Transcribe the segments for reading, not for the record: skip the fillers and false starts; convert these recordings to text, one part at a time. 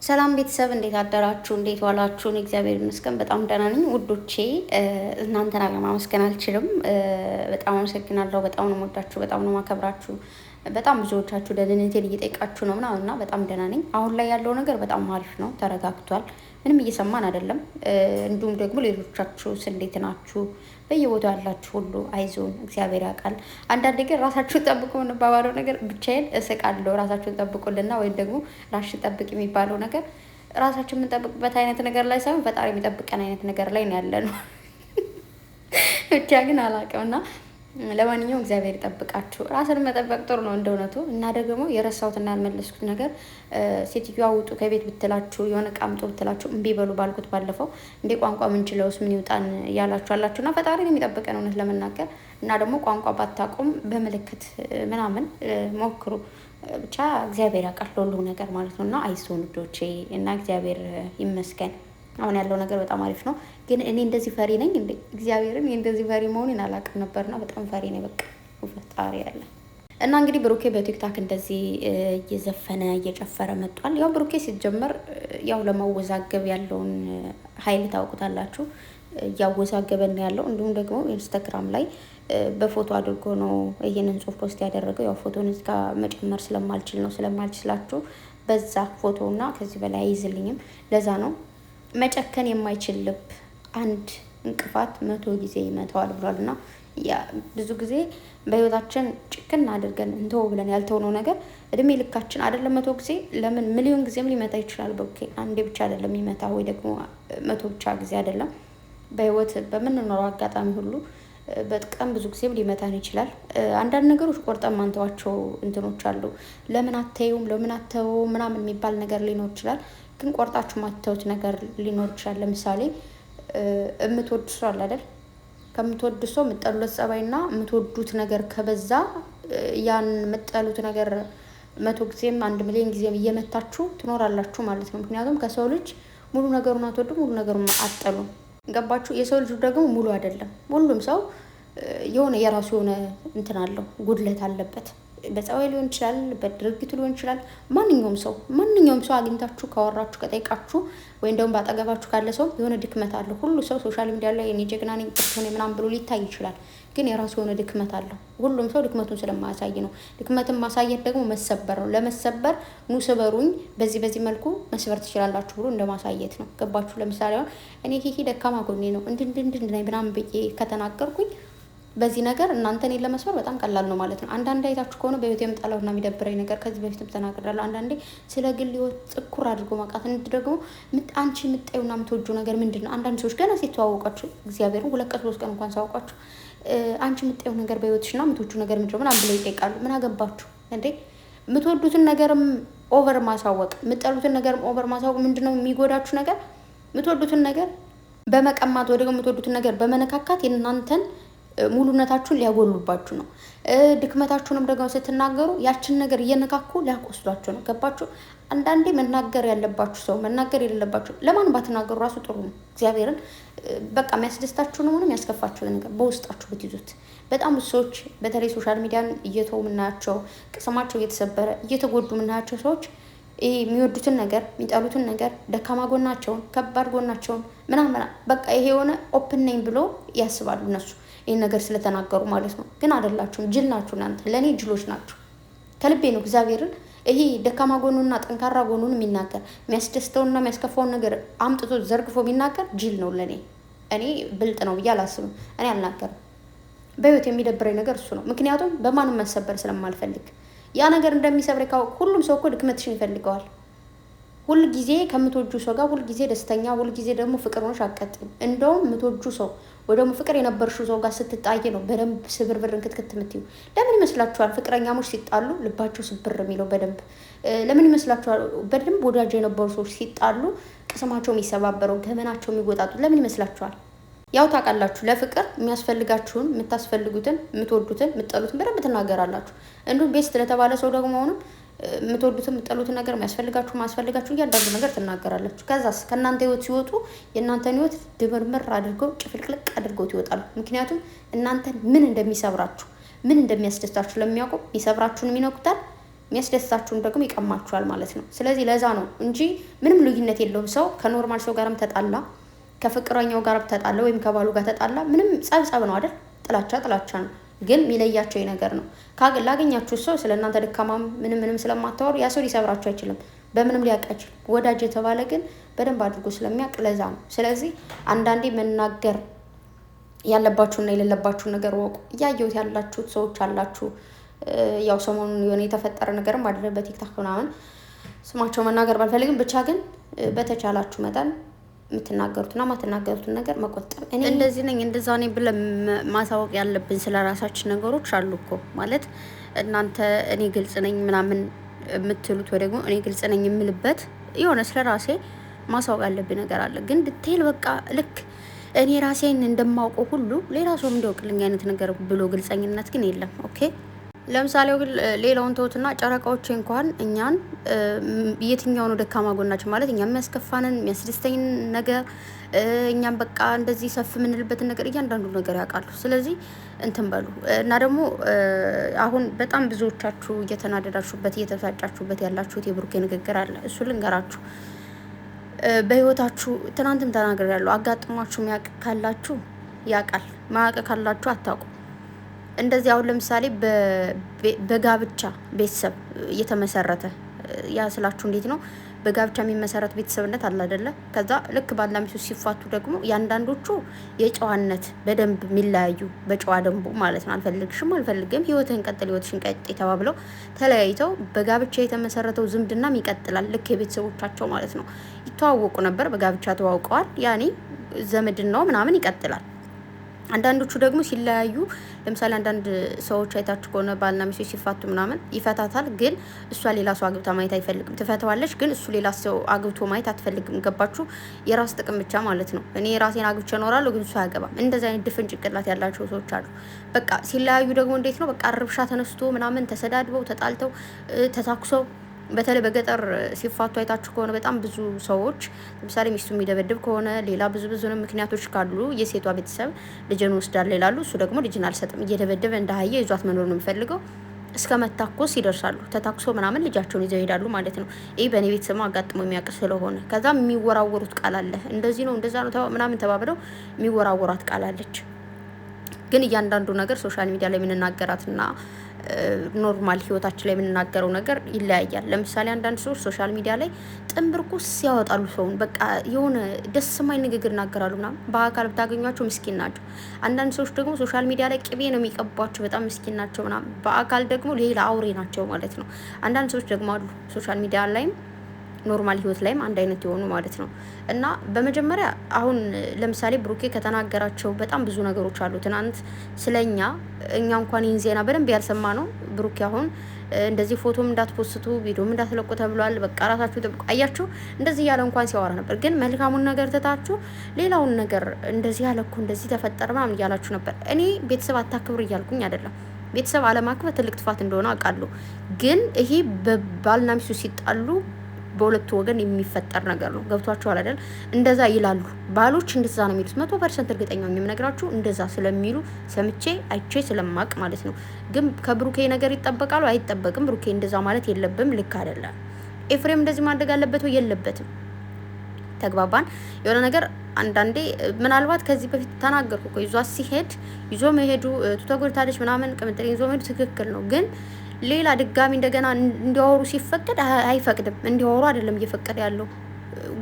ሰላም ቤተሰብ እንዴት አደራችሁ? እንዴት ዋላችሁ? እግዚአብሔር ይመስገን በጣም ደህና ነኝ ውዶቼ። እናንተን አለማመስገን አልችልም። በጣም አመሰግናለሁ። በጣም ነው የምወዳችሁ፣ በጣም ነው የማከብራችሁ። በጣም ብዙዎቻችሁ ደህንነቴን እየጠየቃችሁ ነው ምናምን እና በጣም ደህና ነኝ። አሁን ላይ ያለው ነገር በጣም አሪፍ ነው፣ ተረጋግቷል። ምንም እየሰማን አይደለም። እንዲሁም ደግሞ ሌሎቻችሁስ እንዴት ናችሁ? በየቦታው ያላችሁ ሁሉ አይዞን፣ እግዚአብሔር ያውቃል። አንዳንዴ ግን ራሳችሁን ጠብቁ የምንባባለው ነገር ብቻዬን እስቃለሁ። ራሳችሁን ጠብቁልና ወይም ደግሞ ራስሽን ጠብቅ የሚባለው ነገር ራሳችን የምንጠብቅበት አይነት ነገር ላይ ሳይሆን ፈጣሪ የሚጠብቀን አይነት ነገር ላይ ነው ያለነው። ብቻ ግን አላውቅም እና ለማንኛውም እግዚአብሔር ይጠብቃችሁ። ራስን መጠበቅ ጥሩ ነው እንደ እውነቱ። እና ደግሞ የረሳሁትና ያልመለስኩት ነገር ሴትዮዋ ውጡ ከቤት ብትላችሁ የሆነ ዕቃ አምጡ ብትላችሁ እምቢ በሉ ባልኩት ባለፈው እንዴ ቋንቋ ምንችለውስ ምን ይውጣን እያላችሁ አላችሁ እና ፈጣሪ ነው የሚጠብቀን እውነት ለመናገር እና ደግሞ ቋንቋ ባታቁም በምልክት ምናምን ሞክሩ። ብቻ እግዚአብሔር ያውቃል ሁሉ ነገር ማለት ነው እና አይዞን ልጆቼ እና እግዚአብሔር ይመስገን። አሁን ያለው ነገር በጣም አሪፍ ነው። ግን እኔ እንደዚህ ፈሪ ነኝ እንዴ? እግዚአብሔርን እንደዚህ ፈሪ መሆኔን አላውቅም ነበርና በጣም ፈሪ ነኝ። በቃ ፈጣሪ ያለ እና እንግዲህ ብሩኬ በቲክታክ እንደዚህ እየዘፈነ እየጨፈረ መጥቷል። ያው ብሩኬ ሲጀመር ያው ለማወዛገብ ያለውን ኃይል ታውቁታላችሁ። እያወዛገበን ያለው እንዲሁም ደግሞ ኢንስታግራም ላይ በፎቶ አድርጎ ነው ይህንን ጽሁፍ ፖስት ያደረገው። ያው ፎቶን እዚጋ መጨመር ስለማልችል ነው ስለማልችላችሁ በዛ ፎቶና ከዚህ በላይ አይዝልኝም። ለዛ ነው መጨከን የማይችል ልብ አንድ እንቅፋት 100 ጊዜ ይመታዋል ብሏል። እና ብዙ ጊዜ በህይወታችን ጭክን አድርገን እንተው ብለን ያልተውነው ነገር እድሜ ልካችን አይደለም 100 ጊዜ ለምን ሚሊዮን ጊዜም ሊመታ ይችላል። በኦኬ አንዴ ብቻ አይደለም ይመታ ወይ ደግሞ 100 ብቻ ጊዜ አይደለም። በህይወት በምንኖረው አጋጣሚ ሁሉ በጣም ብዙ ጊዜም ሊመታን ይችላል። አንዳንድ ነገሮች ቆርጠን ማንተዋቸው እንትኖች አሉ። ለምን አተዩም ለምን አተው ምናምን የሚባል ነገር ሊኖር ይችላል። ግን ቆርጣችሁ ማተውት ነገር ሊኖር ይችላል። ለምሳሌ የምትወዱ ሰው አለ አይደል? ከምትወዱ ሰው የምትጠሉት ጸባይና የምትወዱት ነገር ከበዛ ያን የምትጠሉት ነገር 100 ጊዜም 1 ሚሊዮን ጊዜም እየመታችሁ ትኖራላችሁ ማለት ነው። ምክንያቱም ከሰው ልጅ ሙሉ ነገሩን አትወዱ፣ ሙሉ ነገሩን አትጠሉም። ገባችሁ? የሰው ልጅ ደግሞ ሙሉ አይደለም። ሁሉም ሰው የሆነ የራሱ የሆነ እንትን አለው፣ ጉድለት አለበት። በጸባይ ሊሆን ይችላል፣ በድርጊቱ ሊሆን ይችላል። ማንኛውም ሰው አግኝታችሁ ካወራችሁ ከጠይቃችሁ ወይም ደግሞ ባጠገባችሁ ካለ ሰው የሆነ ድክመት አለው። ሁሉ ሰው ሶሻል ሚዲያ ላይ እኔ ጀግና ነኝ ጥሩ ነኝ ምናምን ብሎ ሊታይ ይችላል፣ ግን የራሱ የሆነ ድክመት አለው። ሁሉም ሰው ድክመቱን ስለማያሳይ ነው። ድክመትን ማሳየት ደግሞ መሰበር ነው። ለመሰበር ኑ ስበሩኝ፣ በዚህ መልኩ መስበር ትችላላችሁ ብሎ እንደማሳየት ነው። ገባችሁ? ለምሳሌ እኔ ደካማ ጎኔ ነው እንድንድንድ ምናምን ብዬ ከተናገርኩኝ በዚህ ነገር እናንተ እኔን ለመስበር በጣም ቀላል ነው ማለት ነው። አንዳንዴ አይታችሁ ከሆነ በህይወት የምጠላውና የሚደብረኝ ነገር ከዚህ በፊትም ተናግሬያለሁ። አንዳንዴ ስለ ግል ህይወት ጥኩር አድርጎ ማውቃት ድረግሞ አንቺ የምትጠዩና የምትወጁ ነገር ምንድን ነው? አንዳንድ ሰዎች ገና ሲተዋወቃችሁ እግዚአብሔር 2 ቀን 3 ቀን እንኳን ሳውቃችሁ አንቺ የምትጠዩ ነገር በህይወትሽና የምትወጁ ነገር ምንድን ነው ምናምን ብለው ይጠይቃሉ። ምን አገባችሁ እንዴ? የምትወዱትን ነገርም ኦቨር ማሳወቅ የምትጠሉትን ነገርም ኦቨር ማሳወቅ ምንድን ነው የሚጎዳችሁ ነገር? የምትወዱትን ነገር በመቀማት ወይ ደግሞ የምትወዱትን ነገር በመነካካት የእናንተን ሙሉነታችሁን ሊያጎሉባችሁ ነው። ድክመታችሁንም ደግሞ ስትናገሩ ያችን ነገር እየነካኩ ሊያቆስሏችሁ ነው። ገባችሁ? አንዳንዴ መናገር ያለባችሁ ሰው መናገር የሌለባችሁ ለማን ባትናገሩ ራሱ ጥሩ ነው። እግዚአብሔርን በቃ የሚያስደስታችሁንም ሆነ የሚያስከፋችሁን ነገር በውስጣችሁ ብትይዙት። በጣም ብዙ ሰዎች በተለይ ሶሻል ሚዲያን እየተው የምናያቸው ቅስማቸው እየተሰበረ እየተጎዱ የምናያቸው ሰዎች ይሄ የሚወዱትን ነገር የሚጠሉትን ነገር ደካማ ጎናቸውን ከባድ ጎናቸውን ምናምን በቃ ይሄ የሆነ ኦፕን ነኝ ብሎ ያስባሉ እነሱ ይህን ነገር ስለተናገሩ ማለት ነው። ግን አይደላችሁም፣ ጅል ናችሁ እናንተ። ለእኔ ጅሎች ናችሁ። ከልቤ ነው እግዚአብሔርን። ይሄ ደካማ ጎኑና ጠንካራ ጎኑን የሚናገር የሚያስደስተውና የሚያስከፋውን ነገር አምጥቶ ዘርግፎ የሚናገር ጅል ነው ለእኔ። እኔ ብልጥ ነው ብዬ አላስብም። እኔ አልናገርም። በህይወት የሚደብረኝ ነገር እሱ ነው። ምክንያቱም በማንም መሰበር ስለማልፈልግ። ያ ነገር እንደሚሰብር ካወቅ ሁሉም ሰው እኮ ድክመትሽን ይፈልገዋል። ሁል ጊዜ ከምትወጁ ሰው ጋር ሁል ጊዜ ደስተኛ ሁል ጊዜ ደግሞ ፍቅር ሆነሽ አትቀጥይም። እንደውም የምትወጁ ሰው ወይ ደግሞ ፍቅር የነበርሽው ሰው ጋር ስትጣይ ነው በደንብ ስብርብርን ክትክት የምትይው። ለምን ይመስላችኋል ፍቅረኛሞች ሲጣሉ ልባቸው ስብር የሚለው? በደንብ ለምን ይመስላችኋል? በደንብ ወዳጅ የነበሩ ሰዎች ሲጣሉ ቅስማቸው የሚሰባበረው ገመናቸው የሚወጣጡት ለምን ይመስላችኋል? ያው ታውቃላችሁ፣ ለፍቅር የሚያስፈልጋችሁን የምታስፈልጉትን የምትወዱትን የምትጠሉትን በደንብ ትናገራላችሁ። እንዲሁም ቤስት ለተባለ ሰው ደግሞ ሆኖም የምትወዱትን የምትጠሉትን ነገር የሚያስፈልጋችሁ ማስፈልጋችሁ እያንዳንዱ ነገር ትናገራላችሁ። ከዛስ ከእናንተ ህይወት ሲወጡ የእናንተን ህይወት ድምርምር አድርገው ጭፍልቅልቅ አድርገውት ይወጣሉ። ምክንያቱም እናንተን ምን እንደሚሰብራችሁ ምን እንደሚያስደስታችሁ ለሚያውቁ የሚሰብራችሁን ይነኩታል፣ የሚያስደስታችሁን ደግሞ ይቀማችኋል ማለት ነው። ስለዚህ ለዛ ነው እንጂ ምንም ልዩነት የለውም። ሰው ከኖርማል ሰው ጋርም ተጣላ፣ ከፍቅረኛው ጋር ተጣላ፣ ወይም ከባሉ ጋር ተጣላ፣ ምንም ጸብ ነው አይደል? ጥላቻ ነው። ግን የሚለያቸው ነገር ነው። ላገኛችሁ ሰው ስለ እናንተ ድካማም ምንም ስለማታወሩ ያ ሰው ሊሰብራችሁ አይችልም፣ በምንም ሊያውቅ አይችልም። ወዳጅ የተባለ ግን በደንብ አድርጎ ስለሚያውቅ ለዛ ነው። ስለዚህ አንዳንዴ መናገር ያለባችሁና የሌለባችሁን ነገር ወቁ። እያየሁት ያላችሁት ሰዎች አላችሁ። ያው ሰሞኑን የሆነ የተፈጠረ ነገርም አይደለ በቲክታክ ምናምን ስማቸው መናገር ባልፈልግም፣ ብቻ ግን በተቻላችሁ መጠን የምትናገሩትና ማትናገሩትን ነገር መቆጠብ። እኔ እንደዚህ ነኝ እንደዛ ነኝ ብለን ማሳወቅ ያለብን ስለ ራሳችን ነገሮች አሉ እኮ ማለት እናንተ እኔ ግልጽ ነኝ ምናምን የምትሉት ወይ ደግሞ እኔ ግልጽ ነኝ የምልበት የሆነ ስለ ራሴ ማሳወቅ ያለብን ነገር አለ። ግን ዲቴል በቃ ልክ እኔ ራሴን እንደማውቀው ሁሉ ሌላ ሰው እንዲያውቅልኝ አይነት ነገር ብሎ ግልጸኝነት ግን የለም። ኦኬ ለምሳሌ ሌላውን ተውትና ጨረቃዎች እንኳን እኛን የትኛው ነው ደካማ ጎናችን ማለት እኛ የሚያስከፋንን የሚያስደስተኝን ነገር እኛም በቃ እንደዚህ ሰፍ የምንልበትን ነገር እያንዳንዱ ነገር ያውቃሉ። ስለዚህ እንትን በሉ እና ደግሞ አሁን በጣም ብዙዎቻችሁ እየተናደዳችሁበት እየተፋጫችሁበት ያላችሁት የብሩኬ ንግግር አለ። እሱ ልንገራችሁ በህይወታችሁ ትናንትም ተናግሬያለሁ። አጋጥሟችሁ የሚያውቅ ካላችሁ ያውቃል፣ ማያውቅ ካላችሁ አታውቁም። እንደዚህ አሁን ለምሳሌ በጋብቻ ቤተሰብ እየተመሰረተ ያ ስላችሁ እንዴት ነው? በጋብቻ የሚመሰረት ቤተሰብነት አለ አይደለ? ከዛ ልክ ባልና ሚስቱ ሲፋቱ ደግሞ ያንዳንዶቹ የጨዋነት በደንብ የሚለያዩ በጨዋ ደንቡ ማለት ነው። አልፈልግሽም፣ አልፈልግም፣ ህይወትህን ቀጥል፣ ህይወትሽን ቀጥ ተባብለው ተለያይተው በጋብቻ የተመሰረተው ዝምድናም ይቀጥላል። ልክ የቤተሰቦቻቸው ማለት ነው። ይተዋወቁ ነበር፣ በጋብቻ ተዋውቀዋል። ያኔ ዘመድን ነው ምናምን ይቀጥላል። አንዳንዶቹ ደግሞ ሲለያዩ ለምሳሌ አንዳንድ ሰዎች አይታችሁ ከሆነ ባልና ሚስቶች ሲፋቱ ምናምን ይፈታታል፣ ግን እሷ ሌላ ሰው አግብታ ማየት አይፈልግም። ትፈተዋለች፣ ግን እሱ ሌላ ሰው አግብቶ ማየት አትፈልግም። ገባችሁ? የራስ ጥቅም ብቻ ማለት ነው። እኔ ራሴን አግብቼ እኖራለሁ፣ ግን እሱ አያገባም። እንደዚህ አይነት ድፍን ጭንቅላት ያላቸው ሰዎች አሉ። በቃ ሲለያዩ ደግሞ እንዴት ነው? በቃ ርብሻ ተነስቶ ምናምን ተሰዳድበው ተጣልተው ተታኩሰው በተለይ በገጠር ሲፋቱ አይታችሁ ከሆነ በጣም ብዙ ሰዎች ለምሳሌ ሚስቱ የሚደበድብ ከሆነ ሌላ ብዙ ምክንያቶች ካሉ የሴቷ ቤተሰብ ልጅን ወስዳለ ይላሉ። እሱ ደግሞ ልጅን አልሰጥም እየደበደበ እንደ አህያ ይዟት መኖር ነው የሚፈልገው። እስከ መታኮስ ይደርሳሉ። ተታክሶ ምናምን ልጃቸውን ይዘው ይሄዳሉ ማለት ነው። ይህ በእኔ ቤተሰብ አጋጥሞ የሚያውቅ ስለሆነ ከዛ የሚወራወሩት ቃል አለ። እንደዚህ ነው እንደዛ ነው ምናምን ተባብለው የሚወራወራት ቃል አለች። ግን እያንዳንዱ ነገር ሶሻል ሚዲያ ላይ የምንናገራትና ኖርማል ህይወታችን ላይ የምንናገረው ነገር ይለያያል። ለምሳሌ አንዳንድ ሰዎች ሶሻል ሚዲያ ላይ ጥንብርኩስ ያወጣሉ ሰውን፣ በቃ የሆነ ደስ የማይል ንግግር ይናገራሉ ምናምን። በአካል ብታገኟቸው ምስኪን ናቸው። አንዳንድ ሰዎች ደግሞ ሶሻል ሚዲያ ላይ ቅቤ ነው የሚቀቧቸው፣ በጣም ምስኪን ናቸው ምናምን። በአካል ደግሞ ሌላ አውሬ ናቸው ማለት ነው። አንዳንድ ሰዎች ደግሞ አሉ ሶሻል ሚዲያ ላይም ኖርማል ህይወት ላይም አንድ አይነት የሆኑ ማለት ነው። እና በመጀመሪያ አሁን ለምሳሌ ብሩኬ ከተናገራቸው በጣም ብዙ ነገሮች አሉ። ትናንት ስለኛ እኛ እንኳን ይህን ዜና በደንብ ያልሰማ ነው። ብሩኬ አሁን እንደዚህ ፎቶም እንዳትፖስቱ ቪዲዮም እንዳትለቁ ተብሏል። በቃ ራሳችሁ ጠብቁ። አያችሁ እንደዚህ ያለ እንኳን ሲያወራ ነበር። ግን መልካሙን ነገር ትታችሁ ሌላውን ነገር እንደዚህ ያለኩ እንደዚህ ተፈጠረ ምናምን እያላችሁ ነበር። እኔ ቤተሰብ አታክብር እያልኩኝ አይደለም። ቤተሰብ አለማክበር ትልቅ ጥፋት እንደሆነ አውቃለሁ። ግን ይሄ በባልና ሚስቱ ሲጣሉ በሁለቱ ወገን የሚፈጠር ነገር ነው። ገብቷችኋል አይደል? እንደዛ ይላሉ ባሎች፣ እንደዛ ነው የሚሉት። 100% እርግጠኛ ነኝ የምነግራችሁ እንደዛ ስለሚሉ ሰምቼ አይቼ ስለማቅ ማለት ነው። ግን ከብሩኬ ነገር ይጠበቃሉ አይጠበቅም? ብሩኬ እንደዛ ማለት የለብም፣ ልክ አይደለም። ኤፍሬም እንደዚህ ማድረግ አለበት ወይ የለበትም? ተግባባን። የሆነ ነገር አንዳንዴ ምናልባት ከዚህ በፊት ተናገርኩ እኮ ይዟት ሲሄድ ይዞ መሄዱ ተጎድታለች ምናምን ቅምጥሌን ይዞ መሄዱ ትክክል ነው። ግን ሌላ ድጋሚ እንደገና እንዲያወሩ ሲፈቀድ አይፈቅድም። እንዲያወሩ አይደለም እየፈቀደ ያለው።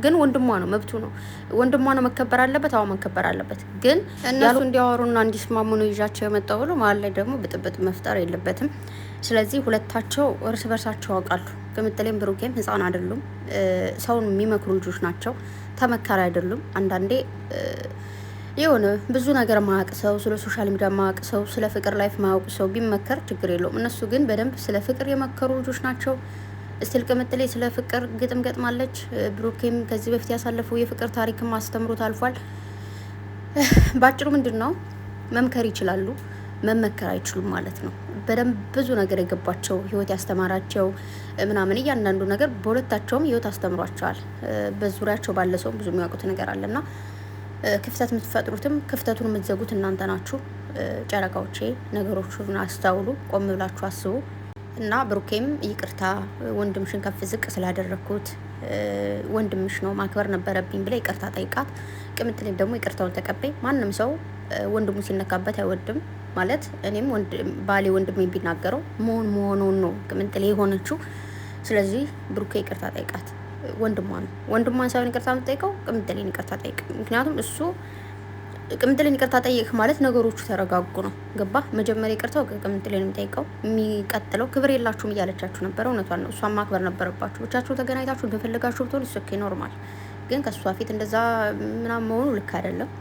ግን ወንድሟ ነው፣ መብቱ ነው። ወንድሟ ነው፣ መከበር አለበት። አዎ መከበር አለበት። ግን እነሱ እንዲያወሩና እንዲስማሙ ነው ይዣቸው የመጣው ብሎ መሀል ላይ ደግሞ ብጥብጥ መፍጠር የለበትም። ስለዚህ ሁለታቸው እርስ በርሳቸው ያውቃሉ። ቅምጥሌም ብሩኬም ህፃን አይደሉም። ሰውን የሚመክሩ ልጆች ናቸው። ተመካሪ አይደሉም። አንዳንዴ የሆነ ብዙ ነገር ማያውቅ ሰው፣ ስለ ሶሻል ሚዲያ ማያውቅ ሰው፣ ስለ ፍቅር ላይፍ ማያውቅ ሰው ቢመከር ችግር የለውም። እነሱ ግን በደንብ ስለ ፍቅር የመከሩ ልጆች ናቸው። እስቲል ቅምጥሌ ስለ ፍቅር ግጥም ገጥማለች። ብሩኬም ከዚህ በፊት ያሳለፈው የፍቅር ታሪክም አስተምሮት አልፏል። ባጭሩ ምንድን ነው መምከር ይችላሉ፣ መመከር አይችሉም ማለት ነው። በደንብ ብዙ ነገር የገባቸው ህይወት ያስተማራቸው ምናምን እያንዳንዱ ነገር በሁለታቸውም ህይወት አስተምሯቸዋል። በዙሪያቸው ባለ ሰው ብዙ የሚያውቁት ነገር አለና ክፍተት የምትፈጥሩትም ክፍተቱን የምትዘጉት እናንተ ናችሁ። ጨረቃዎቼ ነገሮቹን አስተውሉ፣ ቆም ብላችሁ አስቡ። እና ብሩኬም ይቅርታ ወንድምሽን ከፍ ዝቅ ስላደረኩት ወንድምሽ ነው ማክበር ነበረብኝ ብለ ይቅርታ ጠይቃት። ቅምጥሌም ደግሞ ይቅርታውን ተቀበይ። ማንም ሰው ወንድሙ ሲነካበት አይወድም ማለት እኔም ባሌ ወንድሜ ቢናገረው መሆኑን ነው ቅምጥሌ የሆነችው። ስለዚህ ብሩኬ ይቅርታ ጠይቃት። ወንድሟ ነው ወንድሟን ሳይሆን ይቅርታ የምትጠይቀው ቅምጥሌን ይቅርታ ጠይቅ። ምክንያቱም እሱ ቅምጥሌን ይቅርታ ጠይቅ ማለት ነገሮቹ ተረጋጉ ነው። ገባ? መጀመሪያ ይቅርታው ቅምጥሌን የሚጠይቀው የሚቀጥለው ክብር የላችሁም እያለቻችሁ ነበር። እውነቷን ነው። እሷን ማክበር ነበረባችሁ። ብቻችሁ ተገናኝታችሁ እንደፈለጋችሁ ብትሆኑ ኦኬ ኖርማል። ግን ከእሷ ፊት እንደዛ ምናምን መሆኑ ልክ አይደለም።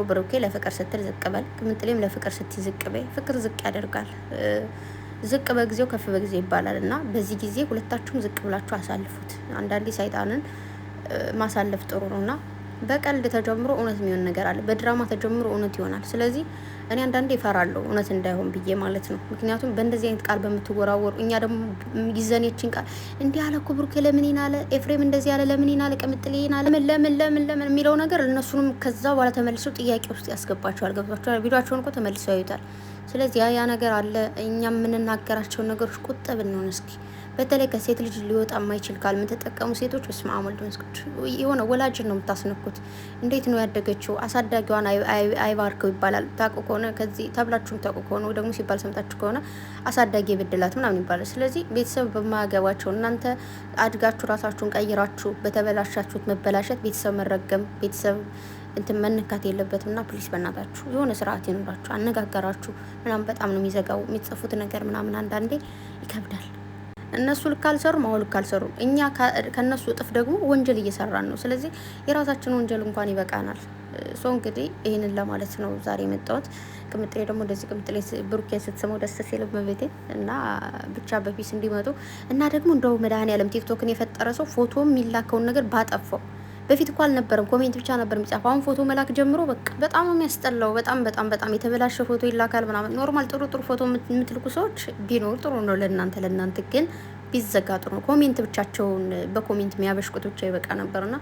ብሩኬ ለፍቅር ስትል ዝቅ በል፣ ቅምጥሌም ለፍቅር ስትይ ዝቅ በይ። ፍቅር ዝቅ ያደርጋል። ዝቅ በጊዜው ከፍ በጊዜ ይባላል እና በዚህ ጊዜ ሁለታችሁም ዝቅ ብላችሁ አሳልፉት። አንዳንዴ ሰይጣንን ማሳለፍ ጥሩ ነው እና በቀልድ ተጀምሮ እውነት የሚሆን ነገር አለ። በድራማ ተጀምሮ እውነት ይሆናል። ስለዚህ እኔ አንዳንዴ እፈራለሁ እውነት እንዳይሆን ብዬ ማለት ነው። ምክንያቱም በእንደዚህ አይነት ቃል በምትወራወሩ እኛ ደግሞ ይዘኔችን ቃል እንዲህ አለ እኮ ብሩኬ ለምን ይናለ፣ ኤፍሬም እንደዚህ ያለ ለምን ይናለ፣ ቅምጥሌ ይናለ፣ ለምን የሚለው ነገር እነሱንም ከዛ በኋላ ተመልሰው ጥያቄ ውስጥ ያስገባቸዋል። ገብቷቸዋል። ቪዲዮቸውን እኮ ተመልሰው ያዩታል። ስለዚህ ያ ነገር አለ። እኛ የምንናገራቸውን ነገሮች ቁጥብ እንሆን እስኪ። በተለይ ከሴት ልጅ ሊወጣ የማይችል ቃል የምትጠቀሙ ሴቶች በስመ አብ ወልድ መንፈስ ቅዱስ የሆነ ወላጅን ነው የምታስነኩት። እንዴት ነው ያደገችው? አሳዳጊዋን አይባርከው ይባላል። ታውቁ ከሆነ ከዚህ ተብላችሁም ታውቁ ከሆነ ወይ ደግሞ ሲባል ሰምታችሁ ከሆነ አሳዳጊ የበደላት ምናምን ይባላል። ስለዚህ ቤተሰብ በማያገባቸው እናንተ አድጋችሁ ራሳችሁን ቀይራችሁ በተበላሻችሁት መበላሸት ቤተሰብ መረገም ቤተሰብ እንትን መነካት የለበትም እና ፕሊስ በእናታችሁ የሆነ ስርዓት ይኖራችሁ። አነጋገራችሁ ምናምን በጣም ነው የሚዘጋው። የሚጽፉት ነገር ምናምን አንዳንዴ ይከብዳል። እነሱ ልክ አልሰሩም፣ አሁን ልክ አልሰሩም። እኛ ከነሱ እጥፍ ደግሞ ወንጀል እየሰራን ነው። ስለዚህ የራሳችን ወንጀል እንኳን ይበቃናል። ሰው እንግዲህ ይህንን ለማለት ነው ዛሬ የመጣሁት። ቅምጥሌ ደግሞ እንደዚህ ቅምጥሌ ብሩኬን ስትሰማው ደስ ሲል በቤቴ እና ብቻ በፊስ እንዲመጡ እና ደግሞ እንደው መድኃኒዓለም ቲክቶክን የፈጠረ ሰው ፎቶ የሚላከውን ነገር ባጠፋው። በፊት እኮ አልነበረም፣ ኮሜንት ብቻ ነበር የሚጻፈው። አሁን ፎቶ መላክ ጀምሮ በቃ በጣም ነው የሚያስጠላው። በጣም የተበላሸ ፎቶ ይላካል ምናምን። ኖርማል ጥሩ ፎቶ የምትልኩ ሰዎች ቢኖር ጥሩ ነው ለእናንተ ግን ቢዘጋ ጥሩ ነው። ኮሜንት ብቻቸውን በኮሜንት የሚያበሽቁት ብቻ ይበቃ ነበርና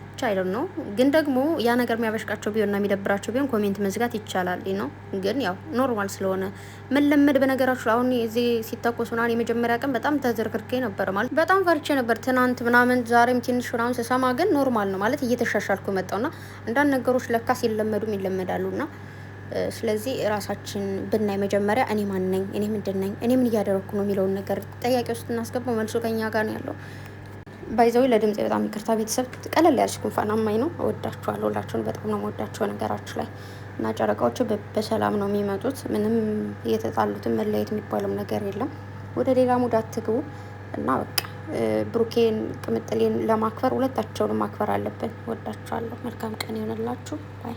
ብቻ አይደል ነው። ግን ደግሞ ያ ነገር የሚያበሽቃቸው ቢሆንና የሚደብራቸው ቢሆን ኮሜንት መዝጋት ይቻላል ነው። ግን ያው ኖርማል ስለሆነ መለመድ። በነገራችሁ አሁን እዚህ ሲተኮስ ምናምን የመጀመሪያ ቀን በጣም ተዘርክርኬ ነበር ማለት በጣም ፈርቼ ነበር ትናንት ምናምን። ዛሬም ትንሽ ምናምን ስሰማ ግን ኖርማል ነው ማለት እየተሻሻልኩ መጣውና አንዳንድ ነገሮች ለካ ሲለመዱም ይለመዳሉና ስለዚህ ራሳችን ብናይ መጀመሪያ እኔ ማን ነኝ፣ እኔ ምንድን ነኝ፣ እኔ ምን እያደረኩ ነው የሚለውን ነገር ጥያቄ ውስጥ እናስገባው። መልሶ ከኛ ጋር ነው ያለው። ባይዘው ለድምጽ በጣም ይቅርታ ቤተሰብ። ቀለል ያለች ጉንፋን አማኝ ነው። እወዳችኋለሁ። ሁላችሁን በጣም ነው የምወዳችሁ ነገራችሁ ላይ እና ጨረቃዎች በሰላም ነው የሚመጡት። ምንም እየተጣሉትን መለየት የሚባለው ነገር የለም። ወደ ሌላ ሙድ አትግቡ እና በቃ ብሩኬን ቅምጥሌን ለማክበር ሁለታቸውንም ማክበር አለብን። እወዳችኋለሁ። መልካም ቀን ይሆንላችሁ። ባይ